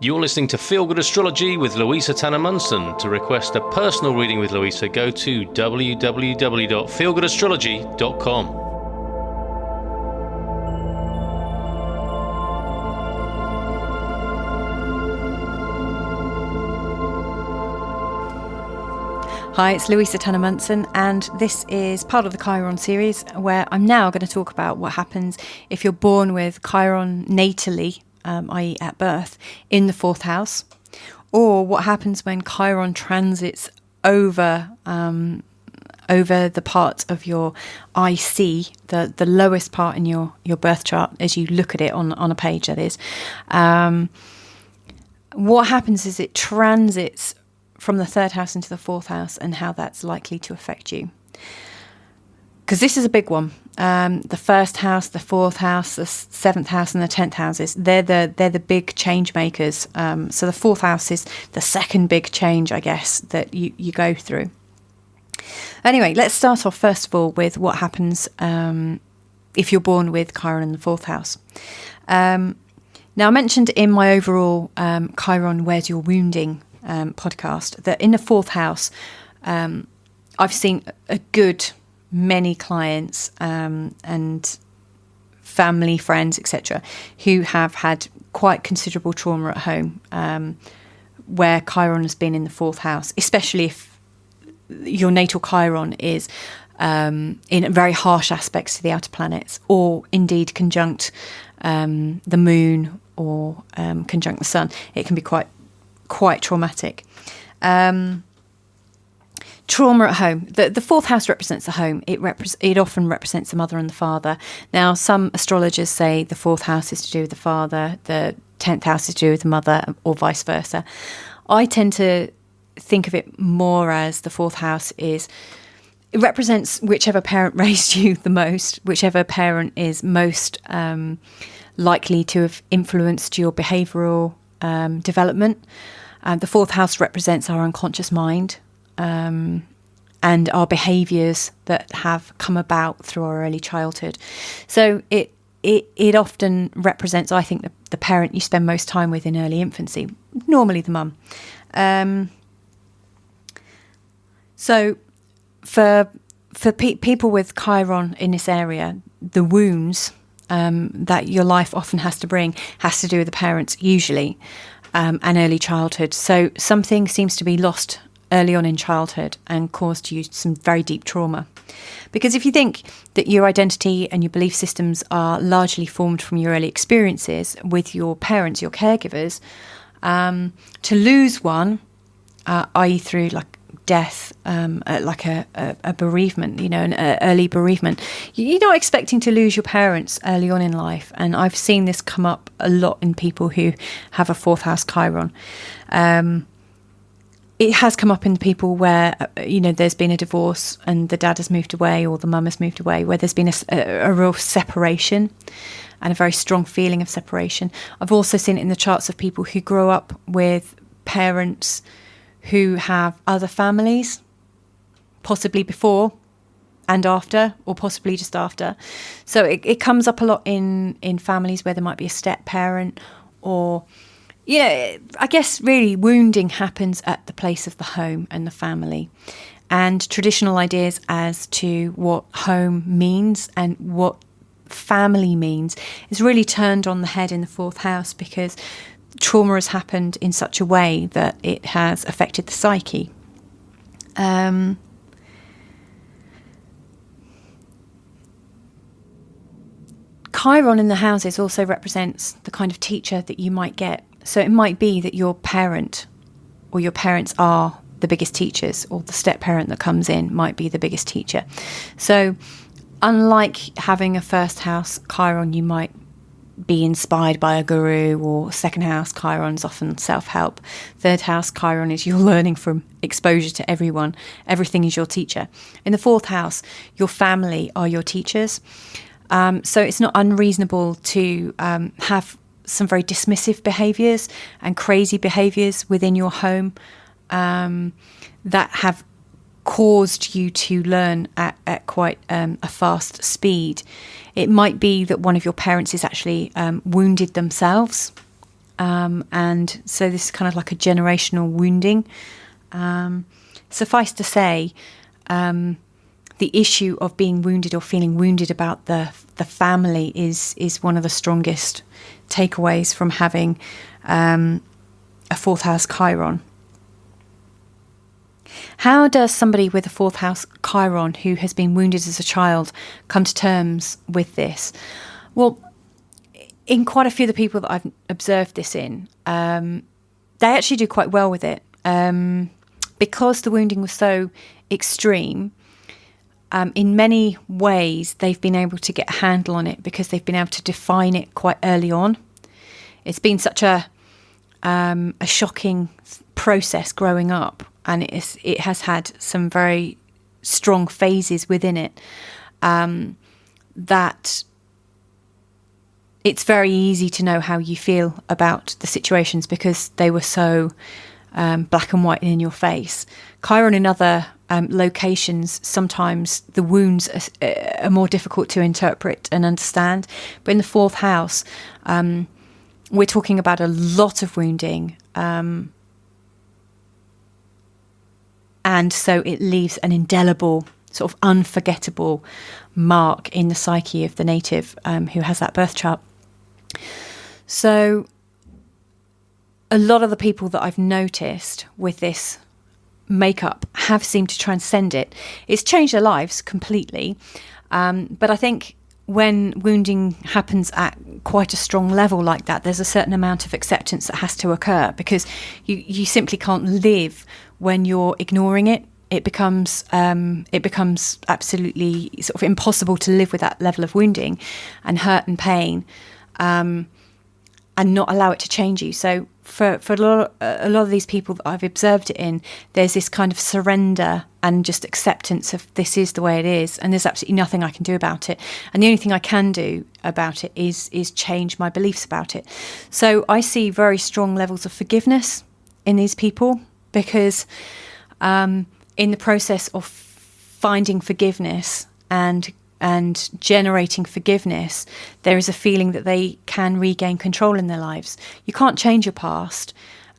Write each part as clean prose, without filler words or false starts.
You're listening to Feel Good Astrology with Louisa Tanner Munson. To request a personal reading with Louisa, go to www.feelgoodastrology.com. Hi, it's Louisa Tanner Munson, and this is part of the Chiron series where I'm now going to talk about what happens if you're born with Chiron natally, i.e. at birth, in the fourth house, or what happens when Chiron transits over the part of your IC, the lowest part in your birth chart as you look at it on a page, that is. What happens is it transits from the third house into the fourth house and how that's likely to affect you. Because this is a big one. The first house, the fourth house, the seventh house and the 10th houses, they're the big change makers. So the fourth house is the second big change, I guess, that you go through. Anyway, let's start off first of all with what happens if you're born with Chiron in the fourth house. Now, I mentioned in my overall Chiron Where's Your Wounding podcast that in the fourth house, I've seen a good many clients and family, friends, etc., who have had quite considerable trauma at home where Chiron has been in the fourth house, especially if your natal Chiron is in very harsh aspects to the outer planets, or indeed conjunct the moon or conjunct the sun. It can be quite traumatic. Trauma at home. The fourth house represents the home. It often represents the mother and the father. Now, some astrologers say the fourth house is to do with the father, the 10th house is to do with the mother, or vice versa. I tend to think of it more as the fourth house it represents whichever parent raised you the most, whichever parent is most likely to have influenced your behavioural development. The fourth house represents our unconscious mind and our behaviours that have come about through our early childhood. So it often represents, I think, the parent you spend most time with in early infancy, normally the mum. So for people with Chiron in this area, the wounds that your life often has to bring has to do with the parents, usually, and early childhood. So something seems to be lost early on in childhood and caused you some very deep trauma. Because if you think that your identity and your belief systems are largely formed from your early experiences with your parents, your caregivers, to lose one, i.e. through like death, like a bereavement, an early bereavement, you're not expecting to lose your parents early on in life. And I've seen this come up a lot in people who have a fourth house Chiron. It has come up in people where, there's been a divorce and the dad has moved away or the mum has moved away, where there's been a real separation and a very strong feeling of separation. I've also seen it in the charts of people who grow up with parents who have other families, possibly before and after, or possibly just after. So it comes up a lot in families where there might be a step parent, or I guess really wounding happens at the place of the home and the family. And traditional ideas as to what home means and what family means is really turned on the head in the fourth house, because trauma has happened in such a way that it has affected the psyche. Chiron in the houses also represents the kind of teacher that you might get. So it might be that your parent or your parents are the biggest teachers, or the step parent that comes in might be the biggest teacher. So unlike having a first house Chiron, you might be inspired by a guru, or second house Chiron is often self-help. Third house Chiron is you're learning from exposure to everyone. Everything is your teacher. In the fourth house, your family are your teachers. So it's not unreasonable to have some very dismissive behaviours and crazy behaviours within your home that have caused you to learn at quite a fast speed. It might be that one of your parents is actually wounded themselves And so this is kind of like a generational wounding. Suffice to say, the issue of being wounded or feeling wounded about the family is one of the strongest takeaways from having a fourth house Chiron. How does somebody with a fourth house Chiron who has been wounded as a child come to terms with this? Well, in quite a few of the people that I've observed this in, they actually do quite well with it. Because the wounding was so extreme, in many ways they've been able to get a handle on it because they've been able to define it quite early on. It's been such a shocking process growing up, and it has had some very strong phases within it, that it's very easy to know how you feel about the situations because they were so black and white and in your face. Chiron in other locations, sometimes the wounds are more difficult to interpret and understand. But in the fourth house, we're talking about a lot of wounding. And so it leaves an indelible, sort of unforgettable mark in the psyche of the native who has that birth chart. So a lot of the people that I've noticed with this makeup have seemed to transcend it. It's changed their lives completely. But I think when wounding happens at quite a strong level like that, there's a certain amount of acceptance that has to occur, because you simply can't live when you're ignoring it. It becomes absolutely sort of impossible to live with that level of wounding and hurt and pain, and not allow it to change you. So for a lot of these people that I've observed it in, there's this kind of surrender and just acceptance of this is the way it is, and there's absolutely nothing I can do about it. And the only thing I can do about it is change my beliefs about it. So I see very strong levels of forgiveness in these people, because in the process of finding forgiveness and generating forgiveness, there is a feeling that they can regain control in their lives. You can't change your past,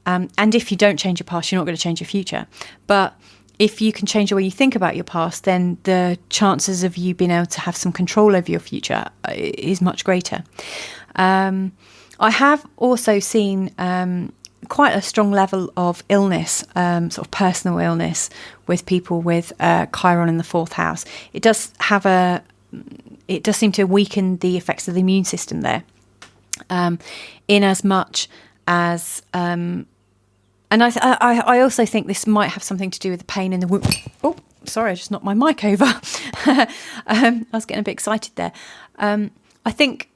and if you don't change your past, you're not going to change your future. But if you can change the way you think about your past, then the chances of you being able to have some control over your future is much greater. I have also seen quite a strong level of illness, sort of personal illness, with people with Chiron in the fourth house. It does seem to weaken the effects of the immune system there, in as much as, and I also think this might have something to do with the pain in the womb. Oh, sorry, I just knocked my mic over. I was getting a bit excited there. I think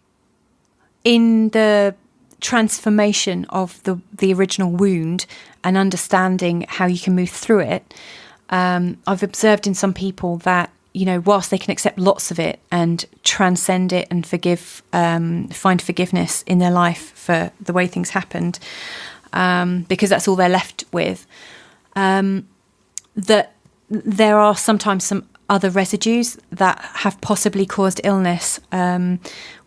in the transformation of the original wound and understanding how you can move through it, I've observed in some people that, you know, whilst they can accept lots of it and transcend it and forgive, find forgiveness in their life for the way things happened, because that's all they're left with, that there are sometimes some other residues that have possibly caused illness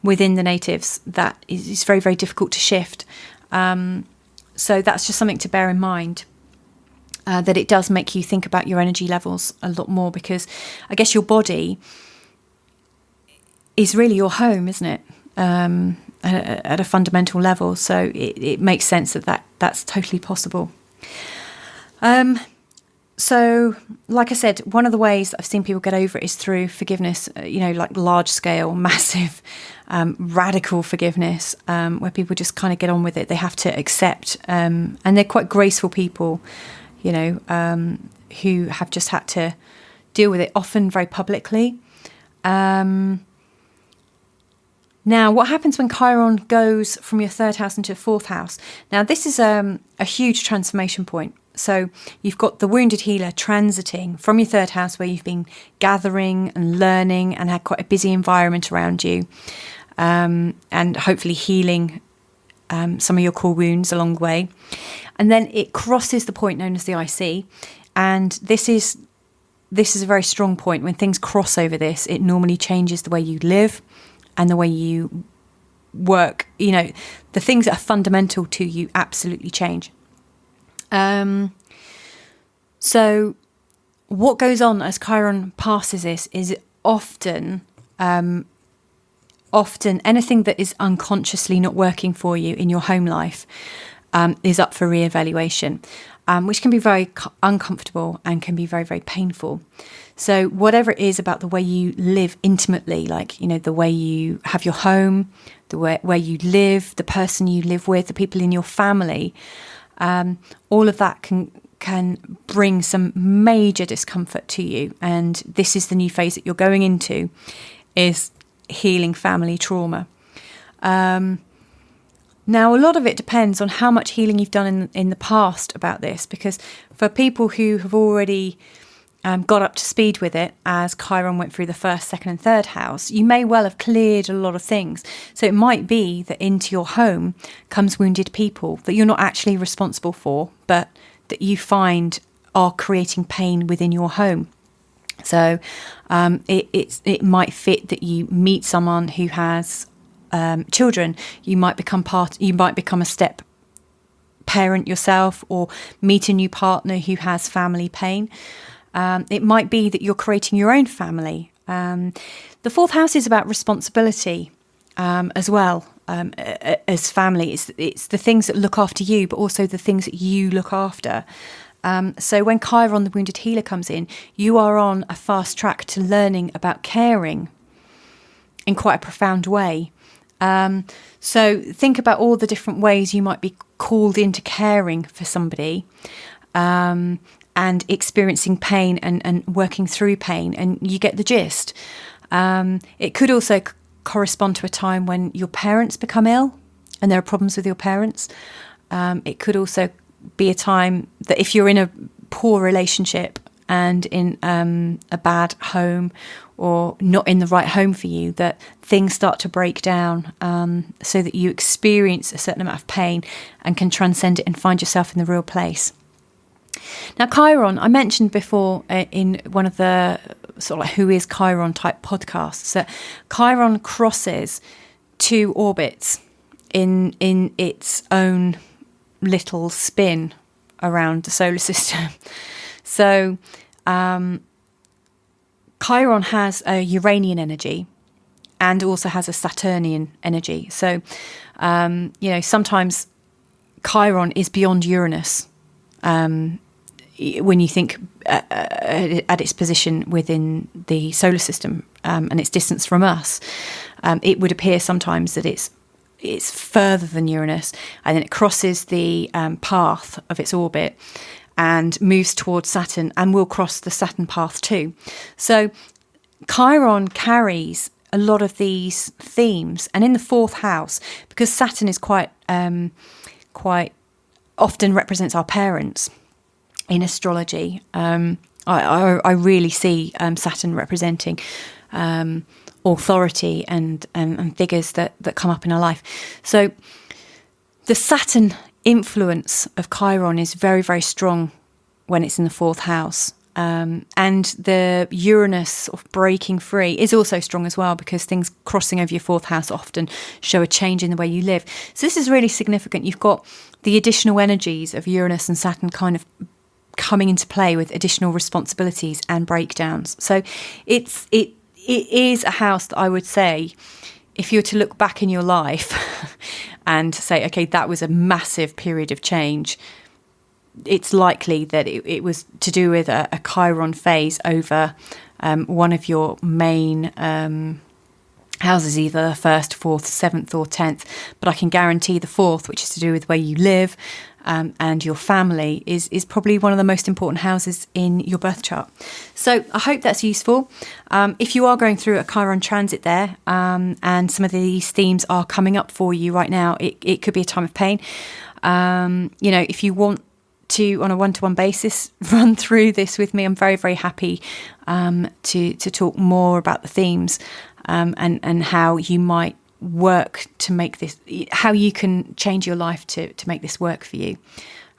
within the natives that is very, very difficult to shift. So that's just something to bear in mind, that it does make you think about your energy levels a lot more, because I guess your body is really your home, isn't it? At a fundamental level. So it makes sense that's totally possible. So, like I said, one of the ways that I've seen people get over it is through forgiveness, like large scale, massive, radical forgiveness, where people just kind of get on with it. They have to accept, and they're quite graceful people, who have just had to deal with it, often very publicly. Now, what happens when Chiron goes from your third house into your fourth house? Now, this is a huge transformation point. So you've got the wounded healer transiting from your third house, where you've been gathering and learning and had quite a busy environment around you, and hopefully healing some of your core wounds along the way. And then it crosses the point known as the IC. And this is a very strong point. When things cross over this, it normally changes the way you live and the way you work, the things that are fundamental to you absolutely change. So what goes on as Chiron passes this is often anything that is unconsciously not working for you in your home life is up for reevaluation, which can be very uncomfortable and can be very, very painful. So whatever it is about the way you live intimately, like, the way you have your home, the way where you live, the person you live with, the people in your family, all of that can bring some major discomfort to you. And this is the new phase that you're going into, is healing family trauma. Now, a lot of it depends on how much healing you've done in the past about this, because for people who have already got up to speed with it, as Chiron went through the first, second and third house, you may well have cleared a lot of things. So it might be that into your home comes wounded people that you're not actually responsible for, but that you find are creating pain within your home. So it might fit that you meet someone who has children. You might become a step parent yourself, or meet a new partner who has family pain. It might be that you're creating your own family. The fourth house is about responsibility as well. As family, it's the things that look after you, but also the things that you look after. So when Chiron, the wounded healer, comes in, you are on a fast track to learning about caring in quite a profound way. So think about all the different ways you might be called into caring for somebody, and experiencing pain and working through pain, and you get the gist. It could also correspond to a time when your parents become ill and there are problems with your parents. It could also be a time that if you're in a poor relationship and in a bad home, or not in the right home for you, that things start to break down, so that you experience a certain amount of pain and can transcend it and find yourself in the real place. Now, Chiron, I mentioned before in one of the sort of like Who is Chiron type podcasts, that Chiron crosses two orbits in its own little spin around the solar system. So Chiron has a Uranian energy and also has a Saturnian energy. So, sometimes Chiron is beyond Uranus. When you think at its position within the solar system, and its distance from us, it would appear sometimes that it's further than Uranus, and then it crosses the path of its orbit and moves towards Saturn, and will cross the Saturn path too. So Chiron carries a lot of these themes, and in the fourth house, because Saturn is quite often represents our parents in astrology. I really see Saturn representing authority and figures that come up in our life. So the Saturn influence of Chiron is very, very strong when it's in the fourth house. And the Uranus sort of breaking free is also strong as well, because things crossing over your fourth house often show a change in the way you live. So this is really significant. You've got the additional energies of Uranus and Saturn kind of coming into play with additional responsibilities and breakdowns. So it is a house that I would say, if you were to look back in your life and say, okay, that was a massive period of change, it's likely that it was to do with a Chiron phase over one of your main houses, either first, fourth, seventh or 10th. But I can guarantee the fourth, which is to do with where you live and your family, is probably one of the most important houses in your birth chart. So I hope that's useful. If you are going through a Chiron transit there, and some of these themes are coming up for you right now, it could be a time of pain. If you want to, on a one-to-one basis, run through this with me, I'm very, very happy to talk more about the themes and how you might work to make this, how you can change your life to make this work for you.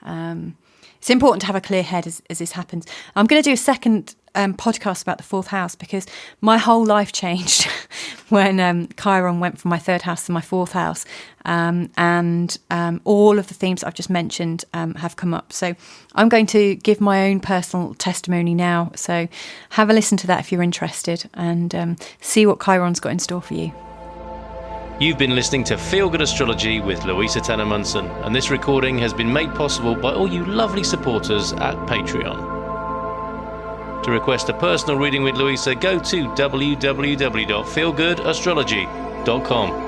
It's important to have a clear head as this happens. I'm going to do a second podcast about the fourth house because my whole life changed when Chiron went from my third house to my fourth house. And all of the themes I've just mentioned have come up. So I'm going to give my own personal testimony now. So have a listen to that if you're interested and see what Chiron's got in store for you. You've been listening to Feel Good Astrology with Louisa Tanner Munson, and this recording has been made possible by all you lovely supporters at Patreon. To request a personal reading with Louisa, go to www.feelgoodastrology.com.